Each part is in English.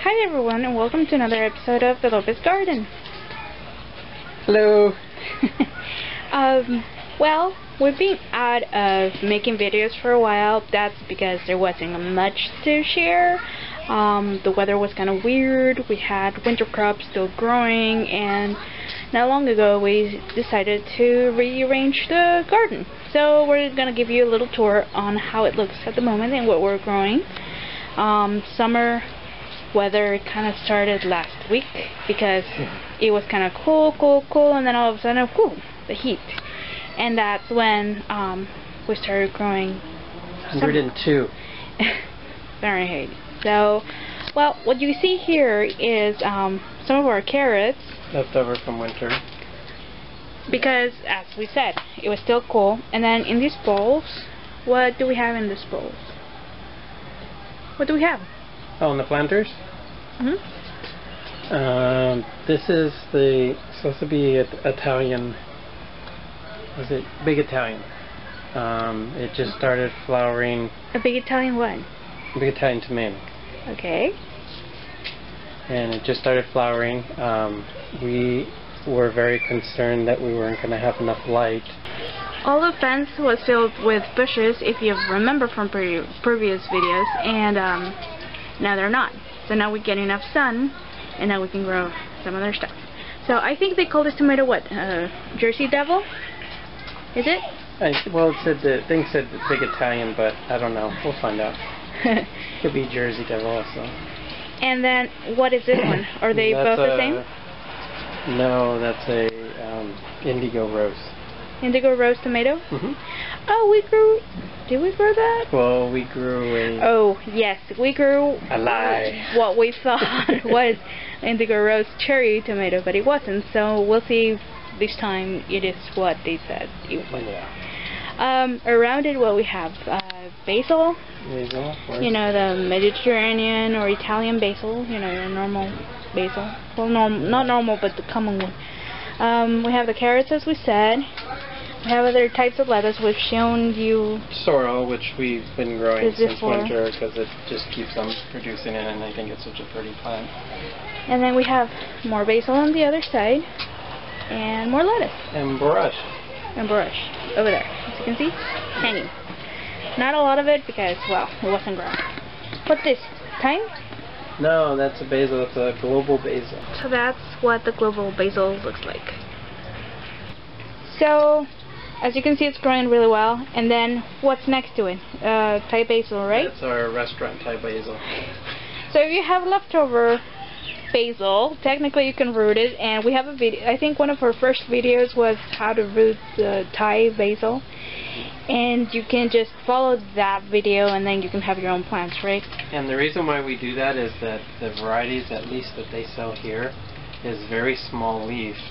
Hi everyone, and welcome to another episode of The Lopez Garden. Hello. Well, we've been out of making videos for a while. That's because there wasn't much to share. The weather was kind of weird. We had winter crops still growing, and not long ago we decided to rearrange the garden. So we're going to give you a little tour on how it looks at the moment and what we're growing. Summer weather kind of started last week because it was kind of cool, and then all of a sudden, the heat. And that's when we started growing 102 Fahrenheit. So, well, what you see here is some of our carrots. Left over from winter. Because, as we said, it was still cool. And then in these bowls, what do we have in these bowls? What do we have? Oh, and the planters? Mm-hmm. This is supposed to be Italian. Was it Big Italian? It just started flowering. A Big Italian what? Big Italian tomato. Okay. And it just started flowering. We were very concerned that we weren't going to have enough light. All the fence was filled with bushes, if you remember from previous videos, and now they're not. So now we get enough sun, and now we can grow some other stuff. So I think they call this tomato what? Jersey Devil? Is it? Well, the thing said Big Italian, but I don't know. We'll find out. Could be Jersey Devil also. And then what is this one? Are they both the same? No, that's a Indigo Rose. Indigo Rose tomato? Mm-hmm. Oh, did we grow that? Well, we grew a... Oh, yes, we grew... A lie. What we thought was Indigo Rose cherry tomato, but it wasn't, so we'll see if this time it is what they said it was. Yeah. Around it, what we have, basil. Basil, of course. You know, the Mediterranean or Italian basil, you know, your normal basil. Well, not normal, but the common one. We have the carrots, as we said. We have other types of lettuce. We've shown you sorrel, which we've been growing since before. winter because it just keeps on producing it, and I think it's such a pretty plant. And then we have more basil on the other side, and more lettuce. And brush. And brush over there, as you can see, hanging. Not a lot of it because, well, it wasn't grown. What's this? Thyme? No, that's a basil. It's a global basil. So that's what the global basil looks like. So, as you can see, it's growing really well. And then, what's next to it? Thai basil, right? That's our restaurant Thai basil. So if you have leftover basil, technically you can root it. And we have a video. I think one of our first videos was how to root the Thai basil. And you can just follow that video, and then you can have your own plants, right? And the reason why we do that is that the varieties, at least that they sell here, is very small leafed.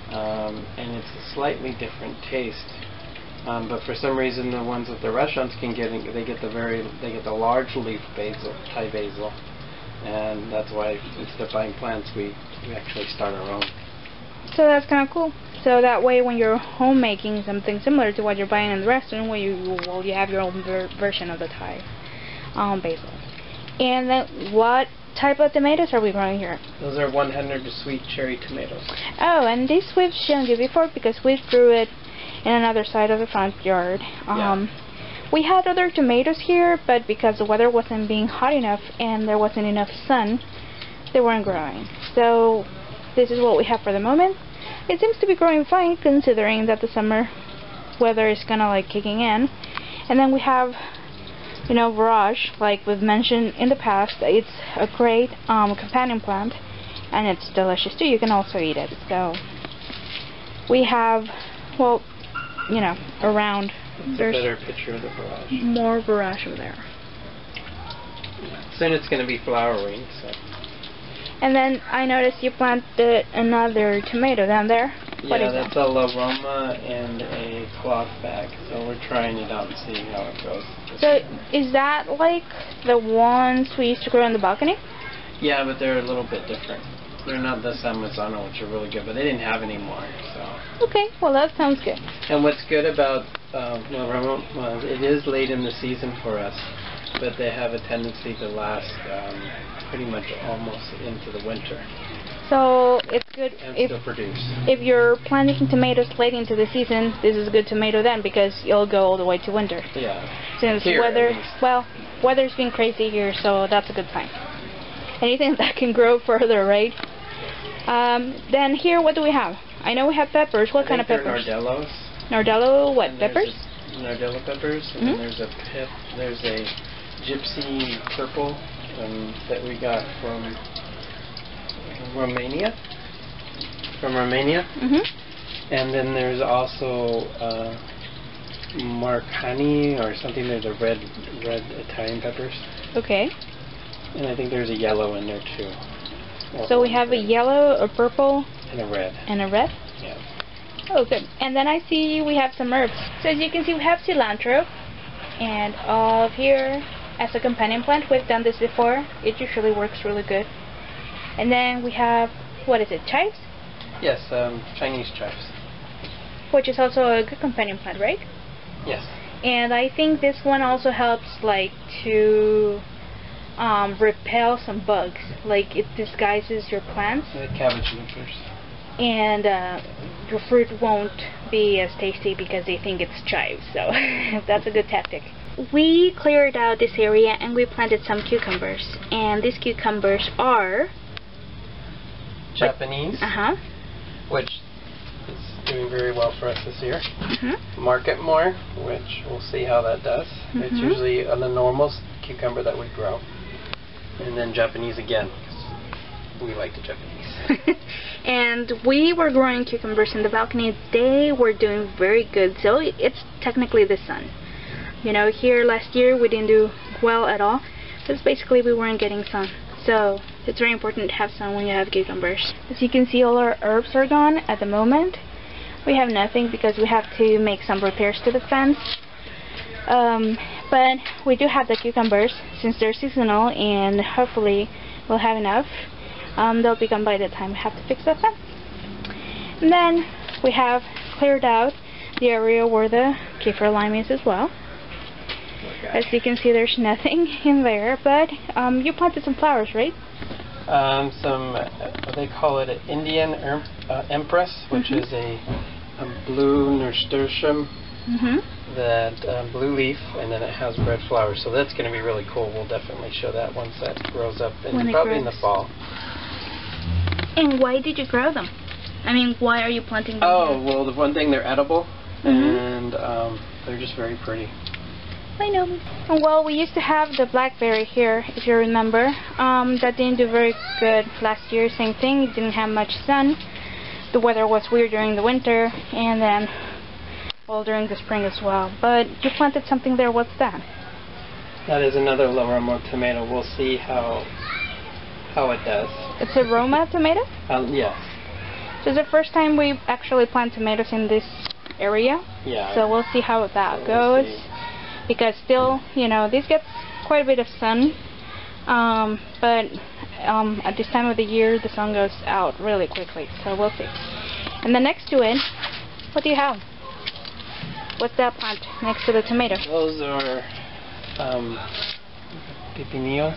And it's a slightly different taste, but for some reason the ones that the restaurants can get, they get the large leaf basil, Thai basil, and that's why instead of buying plants, we actually start our own. So that's kind of cool. So that way, when you're home making something similar to what you're buying in the restaurant, where you have your own version of the Thai basil. And then what type of tomatoes are we growing here? Those are 100 sweet cherry tomatoes. Oh, and this we've shown you before because we grew it in another side of the front yard. We had other tomatoes here, but because the weather wasn't being hot enough and there wasn't enough sun, they weren't growing. So this is what we have for the moment. It seems to be growing fine considering that the summer weather is kind of like kicking in. And then we have, you know, borage, like we've mentioned in the past. It's a great companion plant, and it's delicious too. You can also eat it. So we have, well, you know, around. There's a better picture of the borage. More borage over there. Soon it's going to be flowering. So. And then I noticed you planted another tomato down there. What is that's a La Roma and a cloth bag. So we're trying it out and seeing how it goes. So is that like the ones we used to grow on the balcony? Yeah, but they're a little bit different. They're not the San Marzano, which are really good, but they didn't have any more. So. Okay, well that sounds good. And what's good about La Roma was it is late in the season for us. but they have a tendency to last pretty much almost into the winter. So it's good And if still produce. if you're planting tomatoes late into the season. This is a good tomato then because you'll go all the way to winter. Yeah. Since Here, weather's been crazy here, so that's a good sign. Anything that can grow further, right? Then here, what do we have? I know we have peppers. What kind of peppers? Nardellos. Nardello, what, And there's peppers? Nardello peppers, and then there's a gypsy purple that we got from Romania. And then there's also Marcani or something. There's a red Italian peppers. Okay. And I think there's a yellow in there too. So we have a yellow, a purple, and a red. And a red? Yeah. Oh, good. And then I see we have some herbs. So as you can see, we have cilantro. And all here as a companion plant. We've done this before. It usually works really good. And then we have, what is it, chives? Yes, Chinese chives. Which is also a good companion plant, right? Yes. And I think this one also helps, like, to repel some bugs. Like, it disguises your plants. The cabbage newters. And your fruit won't be as tasty because they think it's chives. So that's a good tactic. We cleared out this area and we planted some cucumbers. And these cucumbers are Japanese, which is doing very well for us this year. Market more, which we'll see how that does. It's usually the normal cucumber that we grow. And then Japanese again, because we like the Japanese. And we were growing cucumbers in the balcony. They were doing very good. So it's technically the sun. You know, here last year we didn't do well at all. Because basically we weren't getting sun. So it's very important to have sun when you have cucumbers. As you can see, all our herbs are gone at the moment. We have nothing because we have to make some repairs to the fence. But we do have the cucumbers since they're seasonal, and hopefully we'll have enough. They'll be gone by the time we have to fix the fence. And then we have cleared out the area where the Kaffir lime is as well. As you can see, there's nothing in there, but you planted some flowers, right? They call it an Indian Empress, which is a blue nasturtium, that blue leaf, and then it has red flowers. So that's going to be really cool. We'll definitely show that once that grows up, and probably in the fall. And why did you grow them? I mean, why are you planting them? Oh, well, the one thing, they're edible, and they're just very pretty. I know. Well, we used to have the blackberry here, if you remember. That didn't do very good last year. Same thing. It didn't have much sun. The weather was weird during the winter, and then, well, during the spring as well. But you planted something there. What's that? That is another Roma tomato. We'll see how it does. It's a Roma tomato? Yes. So it's the first time we actually plant tomatoes in this area. Yeah. So we'll see how that goes. Because still, you know, this gets quite a bit of sun, but at this time of the year the sun goes out really quickly, so we'll see. And then next to it, what do you have? What's that plant next to the tomato? Those are pepinillos.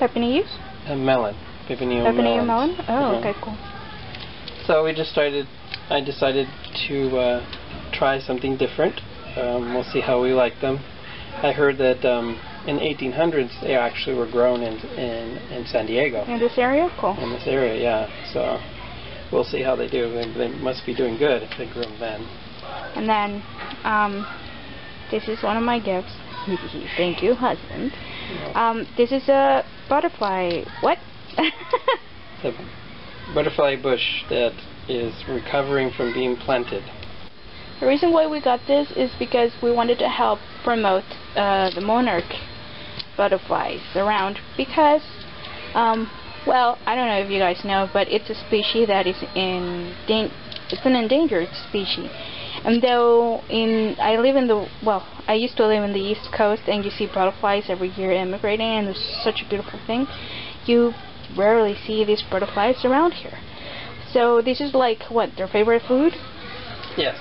Pepinillos? Melon. Pepinillo melon? Oh, okay, cool. So I decided to try something different. We'll see how we like them. I heard that in the 1800s they actually were grown in San Diego. In this area? Cool. In this area, yeah. So we'll see how they do. They must be doing good if they grew them then. And then this is one of my gifts. Thank you, husband. This is a butterfly. What? The butterfly bush that is recovering from being planted. The reason why we got this is because we wanted to help promote the monarch butterflies around, because well, I don't know if you guys know, but it's a species that is it's an endangered species. And though I used to live in the East Coast, and you see butterflies every year immigrating, and it's such a beautiful thing, you rarely see these butterflies around here. So this is like, what, their favorite food? Yes.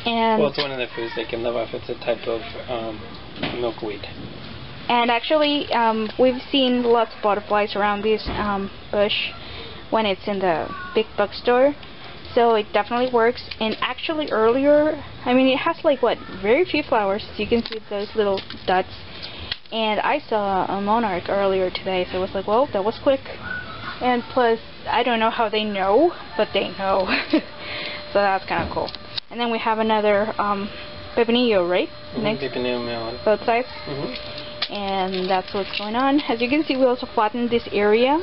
And well, it's one of the foods they can live off. It's a type of milkweed. And actually, we've seen lots of butterflies around this bush when it's in the big bookstore. So it definitely works. And actually earlier, I mean, it has like what, very few flowers. You can see those little dots. And I saw a monarch earlier today, so I was like, well, that was quick. And plus, I don't know how they know, but they know. So that's kind of cool. And then we have another pepinillo, right? Next. Pepinillo melon. Both sides. Mm-hmm. And that's what's going on. As you can see, we also flattened this area.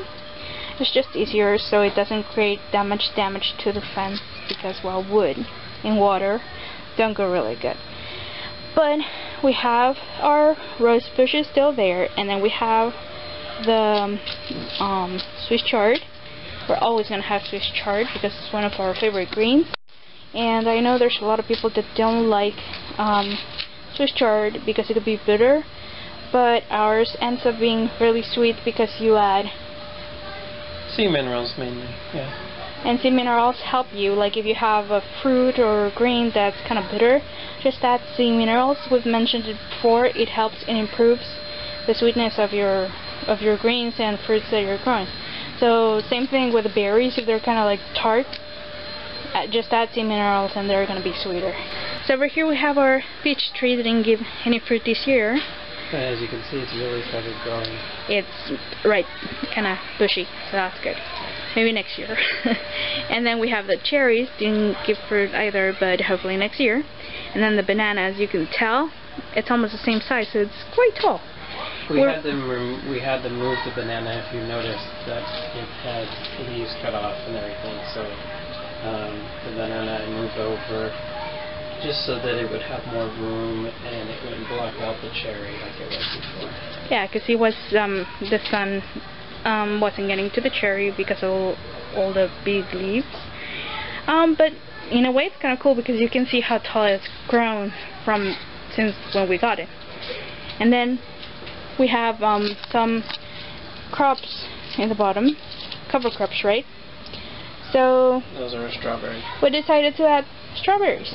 It's just easier so it doesn't create that much damage to the fence, because, well, wood and water don't go really good. But we have our rose bushes still there, and then we have the Swiss chard. We're always going to have Swiss chard because it's one of our favorite greens. And I know there's a lot of people that don't like Swiss chard because it could be bitter, but ours ends up being really sweet because you add sea minerals mainly, yeah. And sea minerals help you, like if you have a fruit or a green that's kind of bitter, just add sea minerals. We've mentioned it before. It helps and improves the sweetness of your greens and fruits that you're growing. So same thing with the berries. If they're kind of like tart, just add sea minerals and they're going to be sweeter. So over here we have our peach tree that didn't give any fruit this year. As you can see, it's really started growing. It's right, kind of bushy, so that's good. Maybe next year. And then we have the cherries, didn't give fruit either, but hopefully next year. And then the banana, as you can tell, it's almost the same size, so it's quite tall. We had to move the banana, if you noticed, that it had leaves cut off and everything, so the banana I moved over just so that it would have more room and it wouldn't block out the cherry like it was before. Yeah, because it was, the sun wasn't getting to the cherry because of all the big leaves. But in a way it's kind of cool because you can see how tall it's grown since when we got it. And then we have some crops in the bottom, cover crops, right? So those are strawberries. We decided to add strawberries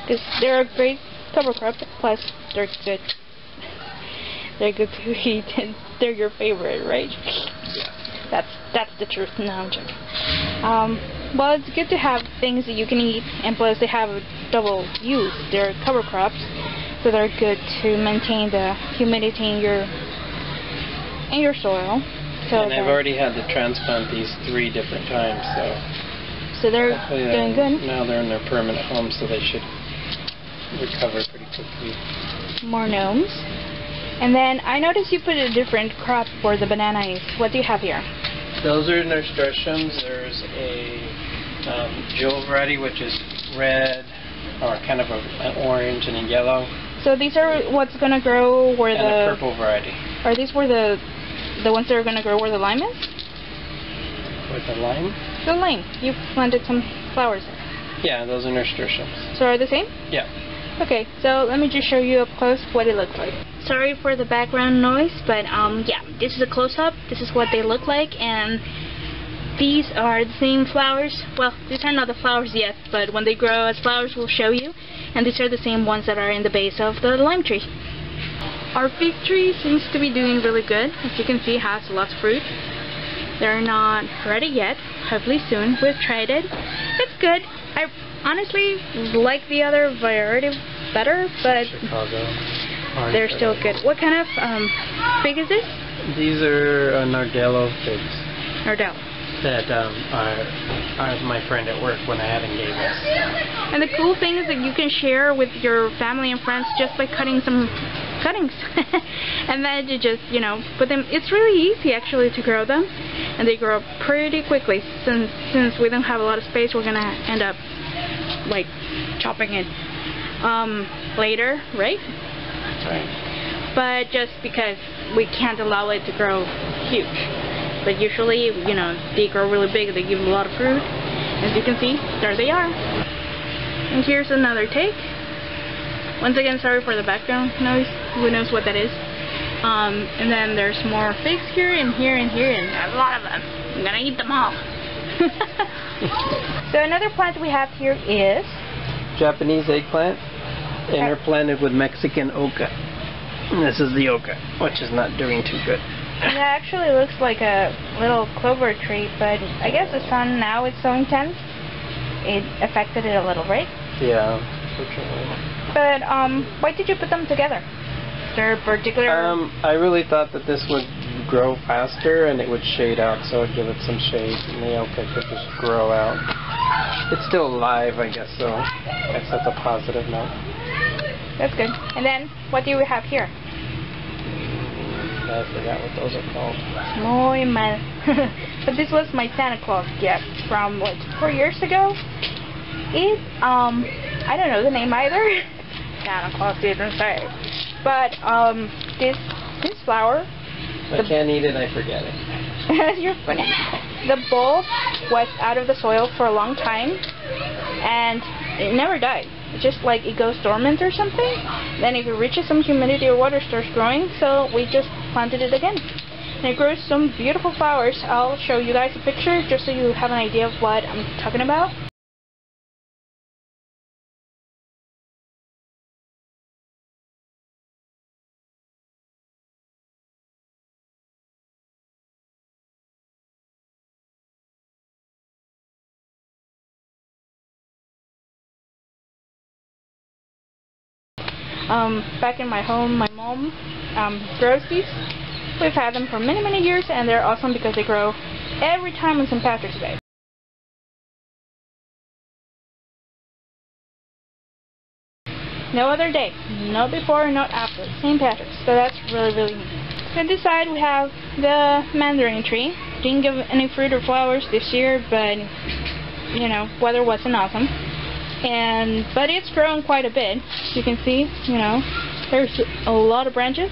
because they're a great cover crop. Plus, they're good. They're good to eat, and they're your favorite, right? Yeah. That's the truth. No, I'm joking. Well, it's good to have things that you can eat, and plus they have a double use. They're cover crops, so they're good to maintain the humidity in your soil. So and I've already had to transplant these 3 different times, so they're doing good. Now they're in their permanent home, so they should recover pretty quickly. More gnomes. And then I noticed you put a different crop for the bananas. What do you have here? Those are nasturtiums. There's a jewel variety, which is red, or kind of an orange and a yellow. So these are what's going to grow where and the purple variety. Are these where the ones that are going to grow where the lime is? With the lime? The lime. You planted some flowers there. Yeah, those are nasturtiums. So are they the same? Yeah. Okay, so let me just show you up close what it looks like. Sorry for the background noise, but yeah, this is a close-up. This is what they look like, and these are the same flowers. Well, these are not the flowers yet, but when they grow as flowers, we'll show you. And these are the same ones that are in the base of the lime tree. Our fig tree seems to be doing really good. As you can see, it has lots of fruit. They're not ready yet. Hopefully soon. We've tried it. It's good. I honestly like the other variety better, but Chicago. They're still good. What kind of fig is this? These are Nardello figs. Nardello. That are my friend at work when I had him gave us. And the cool thing is that you can share with your family and friends just by cutting some cuttings. And then you just, put them. It's really easy actually to grow them. And they grow pretty quickly. Since we don't have a lot of space, we're going to end up like chopping it later, right? That's right. But just because we can't allow it to grow huge. But usually, they grow really big, they give a lot of fruit. As you can see, there they are. And here's another take. Once again, sorry for the background noise. Who knows what that is. And then there's more figs here and here and here, and a lot of them. I'm gonna eat them all. So another plant we have here is Japanese eggplant, interplanted with Mexican oca. And this is the Yucca, which is not doing too good. And that actually looks like a little clover tree, but I guess the sun now is so intense, it affected it a little, right? Yeah, unfortunately. But why did you put them together? Is there a particular... I really thought that this would grow faster and it would shade out, so I'd give it some shade, and the Yucca could just grow out. It's still alive, I guess, so I guess that's a positive note. That's good. And then, what do we have here? I forgot what those are called. Muy mal. But this was my Santa Claus gift from, what, 4 years ago? It, I don't know the name either. Santa Claus didn't say. But, this flower... If I can't eat it, I forget it. You're funny. The bulb was out of the soil for a long time, and it never died. It's just like it goes dormant or something. Then if it reaches some humidity or water, starts growing. So we just planted it again, and it grows some beautiful flowers. I'll show you guys a picture just so you have an idea of what I'm talking about. Back in my home, my mom grows these. We've had them for many, many years, and they're awesome because they grow every time on St. Patrick's Day. No other day, no before, not after, St. Patrick's. So that's really, really neat. On this side we have the mandarin tree. Didn't give any fruit or flowers this year, but you know, weather wasn't awesome. But it's grown quite a bit. You can see, you know, there's a lot of branches.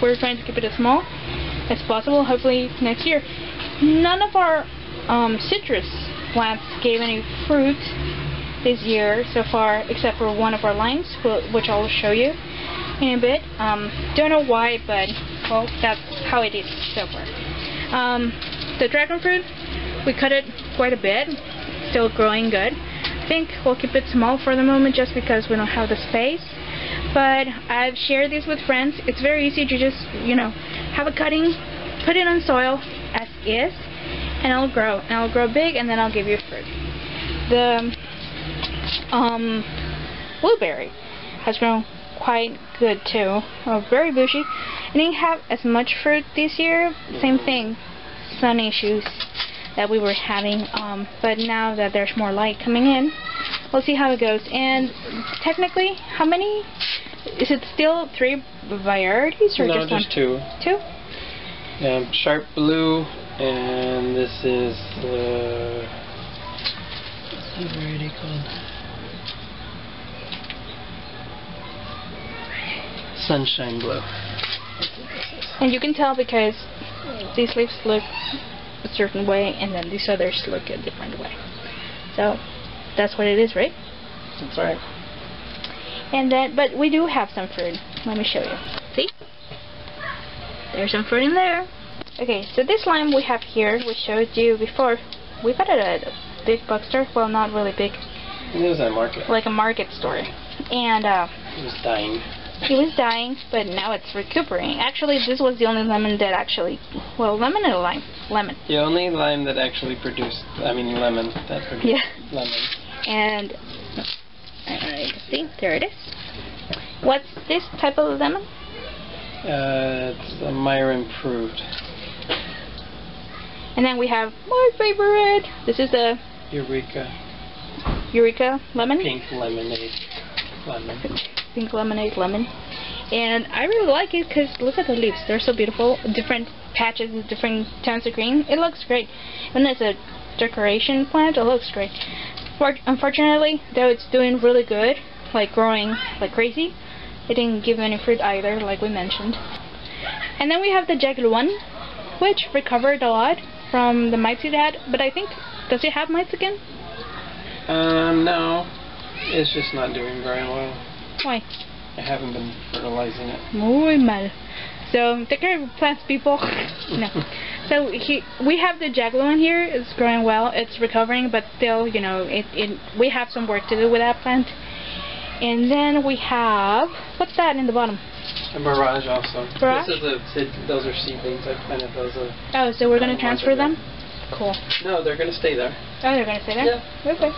We're trying to keep it as small as possible, hopefully next year. None of our citrus plants gave any fruit this year so far, except for one of our limes, which I'll show you in a bit. Don't know why, but well, that's how it is so far. The dragon fruit, we cut it quite a bit, still growing good. I think we'll keep it small for the moment just because we don't have the space. But I've shared this with friends. It's very easy to just, you know, have a cutting, put it on soil as is, and it'll grow. And it'll grow big, and then I'll give you fruit. The blueberry has grown quite good too. Very bushy. It didn't have as much fruit this year. Same thing, sun issues that we were having, but now that there's more light coming in, we'll see how it goes. And technically, how many? Is it still 3 varieties or no, just 2? 2? Sharp blue, and this is what's the variety called? Sunshine blue. And you can tell because these leaves look a certain way, and then these others look a different way. So that's what it is, right? That's right. And then, but we do have some fruit. Let me show you. See? There's some fruit in there. Okay, so this lime we have here, we showed you before. We got it at a big bookstore. Well, not really big. It was at a market. Like a market store. And it was dying. It was dying, but now it's recuperating. Actually, this was the only lemon that actually, well, lemon and lime. Lemon. The only lime that actually produced, lemon that produced lemon. And, see, there it is. What's this type of lemon? It's a Meyer Improved. And then we have my favorite. This is the Eureka lemon. Pink lemonade lemon. Pink lemonade lemon. And I really like it because look at the leaves. They're so beautiful. Different patches with different tones of green. It looks great. And as a decoration plant, it looks great. Unfortunately, though it's doing really good, like growing like crazy, it didn't give any fruit either, like we mentioned. And then we have the Jaguan, which recovered a lot from the mites it had. But I think, does it have mites again? No. It's just not doing very well. Why? I haven't been fertilizing it. Muy mal. So take care of plants, people. No. So we have the Jaguan here. It's growing well. It's recovering, but still, you know, we have some work to do with that plant. And then we have, what's that in the bottom? A barrage also. Barrage? Those are seedlings. I planted those. Oh, so we're going to transfer them? Cool. No, they're going to stay there. Oh, they're going to stay there? Yeah. Okay.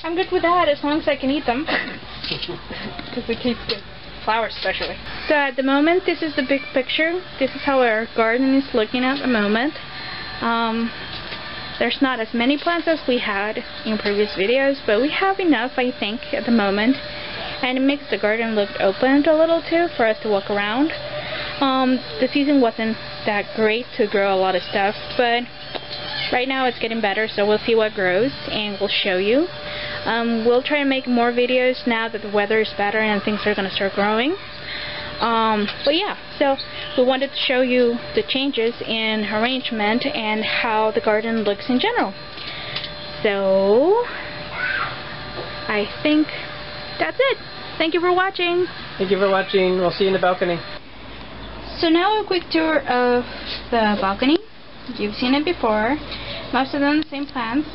I'm good with that as long as I can eat them. Because it keeps good. Flowers especially. So at the moment, this is the big picture. This is how our garden is looking at the moment. There's not as many plants as we had in previous videos, but we have enough, I think, at the moment. And it makes the garden look opened a little too for us to walk around. The season wasn't that great to grow a lot of stuff, but right now it's getting better, so we'll see what grows and we'll show you. We'll try to make more videos now that the weather is better and things are going to start growing. But yeah, so we wanted to show you the changes in arrangement and how the garden looks in general. So I think that's it. Thank you for watching. Thank you for watching. We'll see you in the balcony. So now a quick tour of the balcony. You've seen it before. Most of them the same plants,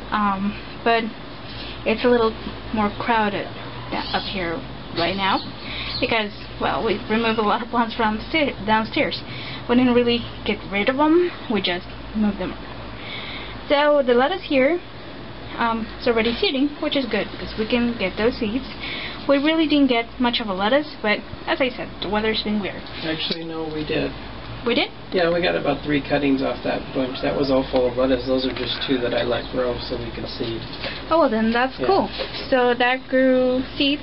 but it's a little more crowded up here right now because, well, we removed a lot of plants from downstairs. We didn't really get rid of them, we just moved them. So the lettuce here is already seeding, which is good because we can get those seeds. We really didn't get much of a lettuce, but as I said, the weather's been weird. Actually, no, we did. We did? Yeah, we got about 3 cuttings off that bunch. That was all full of lettuce. Those are just 2 that I let grow so we can seed. Oh, well then that's cool. So that grew seeds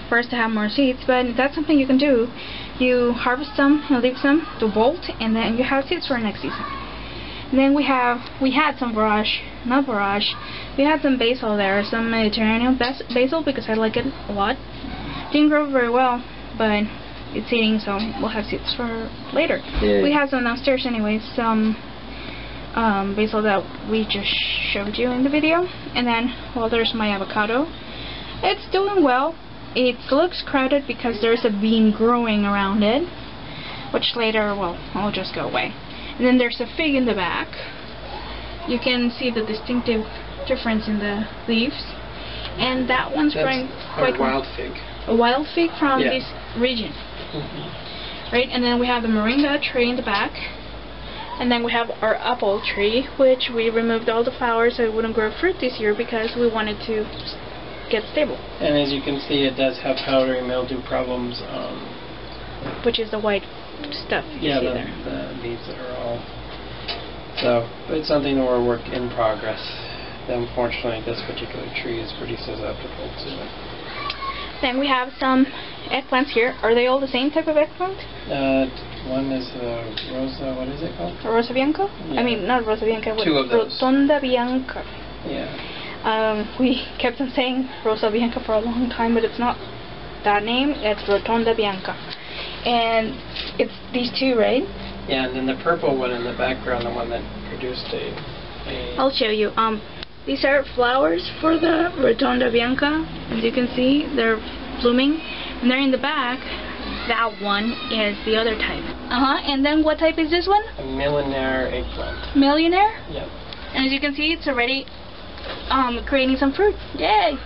for us to have more seeds, but that's something you can do. You harvest some and leave some to bolt, and then you have seeds for next season. And then we had some borage, not borage. We had some basil there, some Mediterranean basil because I like it a lot. Didn't grow very well, but it's seeding, so we'll have seeds for later. Yeah. We have some downstairs anyways, some basil that we just showed you in the video. And then, well, there's my avocado. It's doing well. It looks crowded because there's a bean growing around it, which later, well, will just go away. And then there's a fig in the back. You can see the distinctive difference in the leaves. And that one's growing quite well. Wild fig. A wild fig from this region. Right, and then we have the moringa tree in the back. And then we have our apple tree, which we removed all the flowers so it wouldn't grow fruit this year because we wanted to get stable. And as you can see, it does have powdery mildew problems. Which is the white stuff you see there. The leaves are all... So, but it's something that we're work in progress. Unfortunately, this particular tree is pretty susceptible to it. Then we have some eggplants here. Are they all the same type of eggplant? One is Rosa, what is it called? Rosa Bianca? Yeah. I mean, not Rosa Bianca. 2 of those. Rotonda Bianca. Yeah. We kept on saying Rosa Bianca for a long time, but it's not that name. It's Rotonda Bianca. And it's these 2, right? Yeah, and then the purple one in the background, the one that produced I'll show you. These are flowers for the Rotonda Bianca. As you can see, they're blooming. And they're in the back. That one is the other type. And then what type is this one? A millionaire eggplant. Millionaire? Yep. And as you can see, it's already creating some fruit. Yay!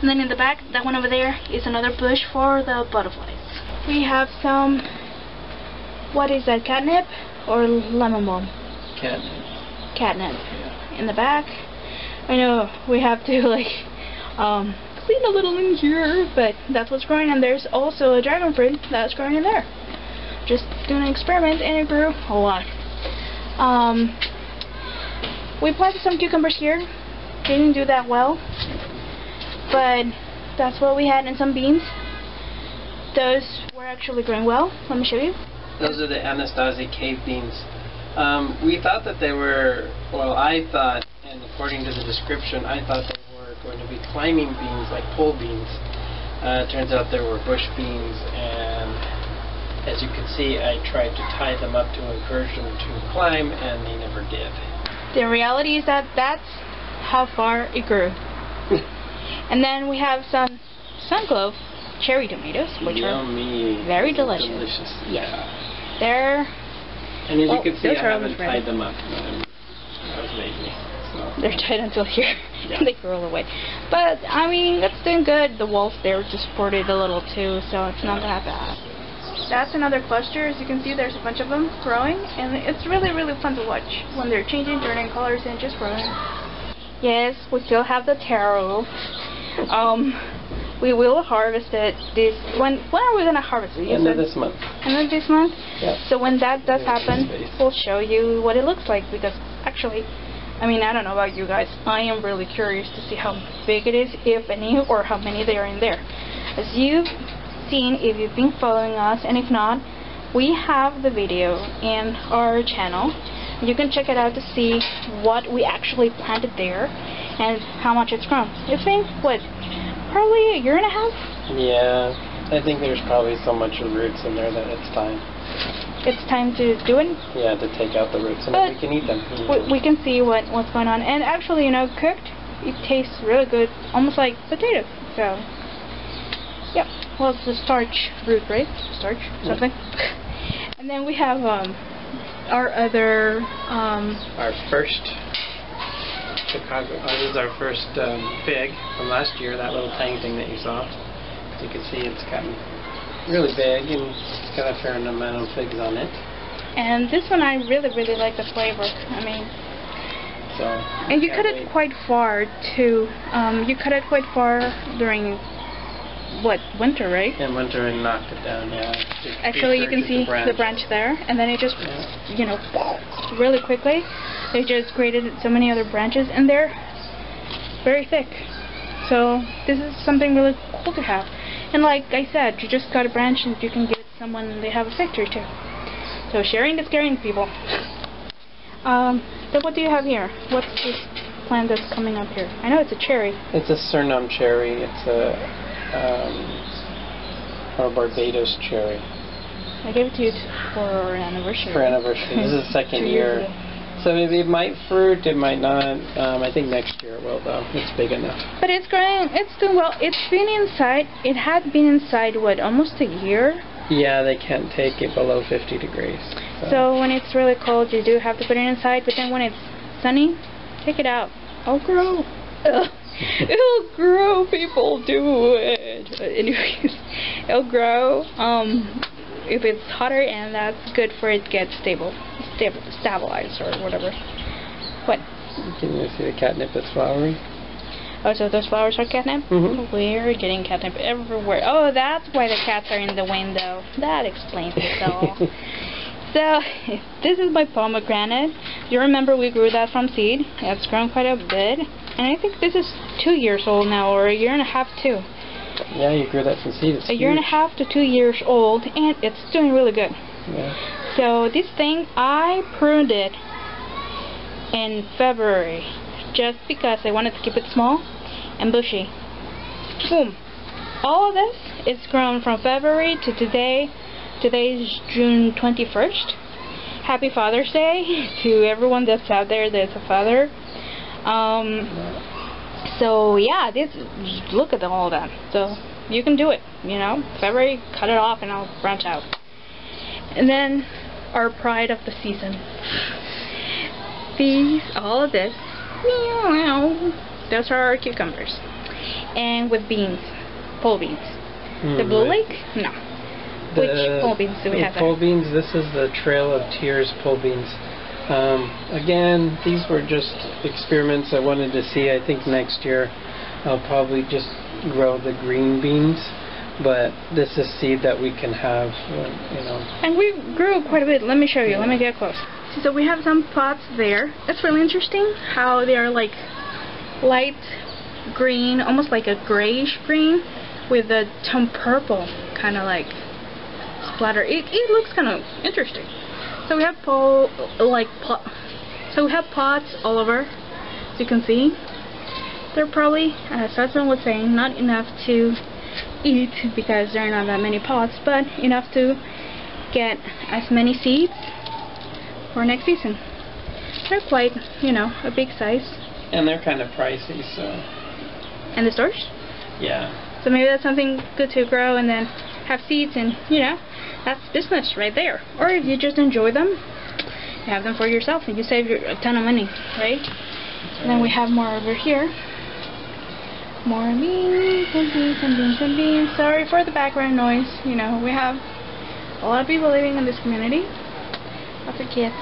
And then in the back, that one over there is another bush for the butterflies. We have some, what is that, catnip or lemon balm? Catnip. Catnip. Yeah. In the back. I know we have to like clean a little in here, but that's what's growing. And there's also a dragon fruit that's growing in there. Just doing an experiment, and it grew a lot. We planted some cucumbers here. They didn't do that well, but that's what we had, and some beans. Those were actually growing well. Let me show you. Those are the Anasazi cave beans. We thought that they were, well, I thought, and according to the description, I thought they were going to be climbing beans, like pole beans. Turns out they were bush beans, and as you can see, I tried to tie them up to encourage them to climb, and they never did. The reality is that that's how far it grew. And then we have some Sunclove cherry tomatoes, which Yummy. are very delicious. Yeah. They're... And as you can see, I haven't tied them up. That was lazy. So. They're tied until here. Yeah. They roll away. But, I mean, it's doing good. The walls there to support it a little too, so it's not that bad. that's another cluster. As you can see, there's a bunch of them growing, and it's really, really fun to watch when they're changing, turning colors, and just growing. Yes, we still have the taro. We will harvest it this. When are we gonna harvest it? End of this month. End of this month. Yeah. So when that does happen, we'll show you what it looks like, because actually, I mean, I don't know about you guys, I am really curious to see how big it is, if any, or how many there are in there. As you've seen, if you've been following us, and if not, we have the video in our channel. You can check it out to see what we actually planted there and how much it's grown. It's been, what, probably a year and a half? Yeah, I think there's probably so much roots in there that it's time. It's time to do it? Yeah, to take out the roots and then we can eat them. We can see what's going on. And actually, you know, cooked, it tastes really good, almost like potatoes. So, yep. Well, it's the starch root, right? Starch, something. And then we have our other... our first Chicago. This is our first fig from last year, that little tiny thing that you saw. As you can see, it's gotten really big and it's got a fair amount of figs on it. And this one, I really, really like the flavor. I mean... So, and you cut it quite far, too. You cut it quite far during... what, winter, right? In winter, and knocked it down, yeah. Actually, you can see the branch there, and then it just, you know, really quickly, they just created so many other branches, and they're very thick. So, this is something really cool to have. And like I said, you just cut a branch and you can give it to someone and they have a picture too. So, sharing is caring, people. Then what do you have here? What's this plant that's coming up here? I know it's a cherry. It's a Suriname cherry. It's a or Barbados cherry. I gave it to you for our anniversary. For anniversary. This is the second year. So maybe it might fruit, it might not. I think next year it will, though. It's big enough. But it's growing. It's doing well. It's been inside. It had been inside, what, almost a year? Yeah, they can't take it below 50 degrees. So when it's really cold, you do have to put it inside. But then when it's sunny, take it out. It'll grow. It'll grow, people. Do it. Anyways, it'll grow. If it's hotter, and that's good for it to get stabilized or whatever. What? Can you see the catnip that's flowering? Oh, so those flowers are catnip? Mm-hmm. We're getting catnip everywhere. Oh, that's why the cats are in the window. That explains it all. So, this is my pomegranate. You remember we grew that from seed. It's grown quite a bit. And I think this is 2 years old now, or a year and a half too. Yeah, you grew that from seed. It's a year and a half to 2 years old, and it's doing really good. Yeah. So this thing, I pruned it in February, just because I wanted to keep it small and bushy. Boom. All of this is grown from February to today. Today is June 21st. Happy Father's Day to everyone that's out there that's a father. So yeah, look at all of that. So you can do it, you know. February, cut it off and I'll branch out. And then our pride of the season. All of this, those are our cucumbers. And with beans, pole beans. The Blue Lake? No. Which pole beans do we have there? Pole beans, this is the Trail of Tears pole beans. Again, these were just experiments I wanted to see. I think next year I'll probably just grow the green beans, but this is seed that we can have, you know. And we grew quite a bit. Let me show you. Let me get close. So we have some pots there. It's really interesting how they are like light green, almost like a grayish green, with a tone purple kind of like splatter. It looks kind of interesting. So we have pots all over, as you can see. They're probably, as husband was saying, not enough to eat because there are not that many pots, but enough to get as many seeds for next season. They're quite, you know, a big size. And they're kind of pricey, so. In the stores? Yeah. So maybe that's something good to grow and then have seeds, and you know, that's business right there. Or if you just enjoy them, you have them for yourself and you save a ton of money, right? And then we have more over here. More beans and beans and beans and beans. Sorry for the background noise. You know, we have a lot of people living in this community. Lots of kids.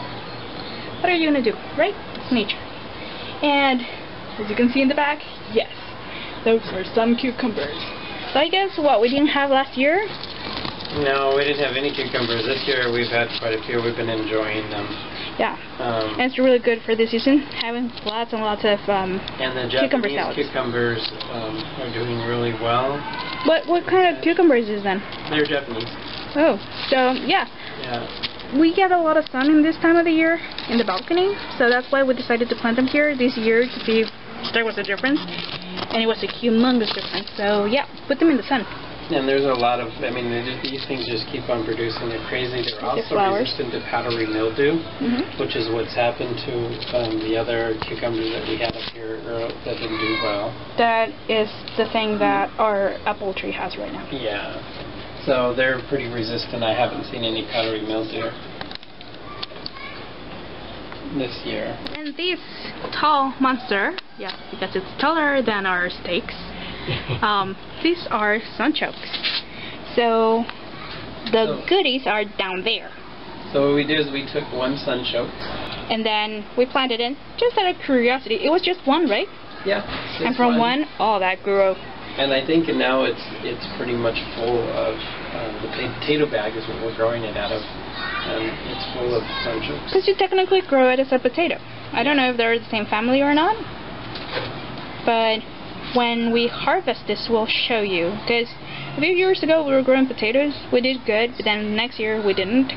What are you gonna do, right? It's nature. And as you can see in the back, yes, those are some cucumbers. So I guess what we didn't have last year. No, we didn't have any cucumbers. This year we've had quite a few. We've been enjoying them. Yeah, and it's really good for this season, having lots and lots of and the cucumber Japanese salads. cucumbers are doing really well. What kind of cucumbers is then? They're Japanese. Oh, so yeah. Yeah. We get a lot of sun in this time of the year in the balcony, so that's why we decided to plant them here this year to see if there was a difference, and it was a humongous difference. So yeah, put them in the sun. And there's a lot of, I mean, these things just keep on producing. They're crazy. They're also resistant to powdery mildew, which is what's happened to the other cucumbers that we had up here that didn't do well. That is the thing that our apple tree has right now. Yeah. So they're pretty resistant. I haven't seen any powdery mildew this year. And this tall monster, yeah, because it's taller than our steaks, these are sunchokes. So the goodies are down there. So what we did is we took one sunchoke. And then we planted it just out of curiosity. It was just one, right? Yeah. And from one, oh, that grew. And I think now it's pretty much full of the potato bag is what we're growing it out of, and it's full of sunchokes. Because you technically grow it as a potato. I don't know if they're the same family or not, but when we harvest this, we'll show you. Because a few years ago we were growing potatoes, we did good, but then next year we didn't.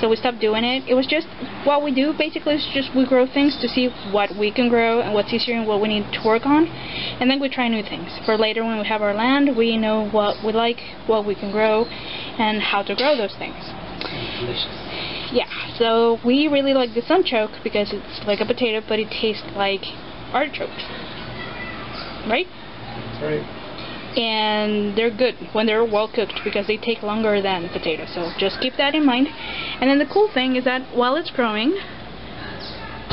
So we stopped doing it. It was just what we do basically is just we grow things to see what we can grow and what's easier and what we need to work on, and then we try new things. For later when we have our land, we know what we like, what we can grow, and how to grow those things. Delicious. Yeah, so we really like the sunchoke because it's like a potato but it tastes like artichokes. Right? That's right. And they're good when they're well cooked because they take longer than potatoes, so just keep that in mind. And then the cool thing is that while it's growing,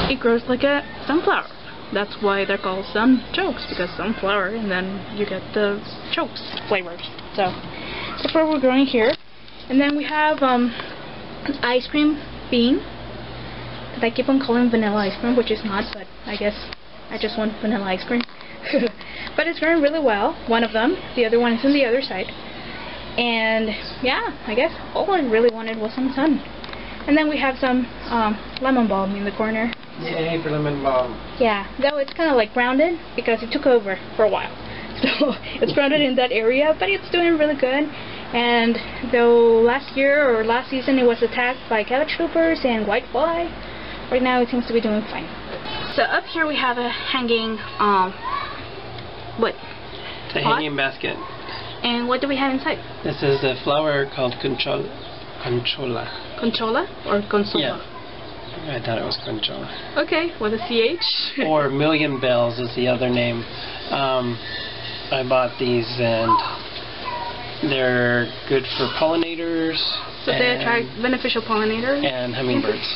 it grows like a sunflower. That's why they're called sunchokes, because sunflower, and then you get the chokes flavors. So that's what we're growing here. And then we have an ice cream bean that I keep on calling vanilla ice cream, which is not, but I guess I just want vanilla ice cream. But it's growing really well, one of them. The other one is on the other side. And yeah, I guess all I really wanted was some sun. And then we have some lemon balm in the corner. Yay for lemon balm. Yeah, though it's kind of like grounded because it took over for a while. So it's grounded in that area, but it's doing really good. And though last year or last season it was attacked by cabbage loopers and whitefly, right now it seems to be doing fine. So up here we have a hanging what? It's a hanging basket. And what do we have inside? This is a flower called conchola. Conchola or consola? Yeah. I thought it was conchola. Okay, with a CH. Or million bells is the other name. I bought these and they're good for pollinators. So they attract beneficial pollinators? And hummingbirds.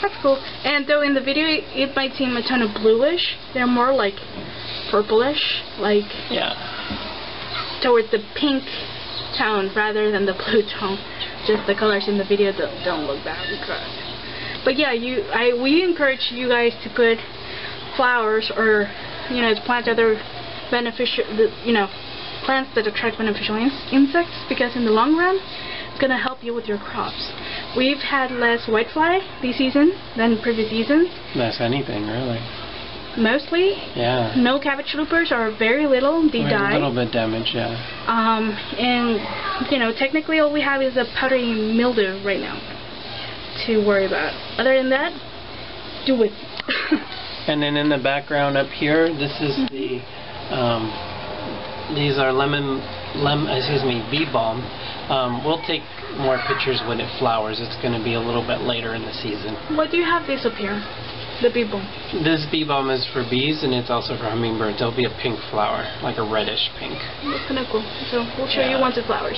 That's cool. And though in the video it might seem a ton of bluish, they're more like purplish, like towards the pink tone rather than the blue tone. Just the colors in the video don't look that good. But yeah, we encourage you guys to put flowers or to plant other beneficial, plants that attract beneficial insects, because in the long run it's gonna help you with your crops. We've had less whitefly this season than previous seasons. Less anything, really. Mostly. Yeah. No cabbage loopers, or very little. They die. A little bit damage, yeah. And technically all we have is a powdery mildew right now to worry about. Other than that, do it. And then in the background up here, this is the these are bee balm. We'll take more pictures when it flowers. It's going to be a little bit later in the season. Why do you have this up here? The bee balm. This bee balm is for bees, and it's also for hummingbirds. It'll be a pink flower, like a reddish pink. That's kind of cool. So we'll show you once it flowers.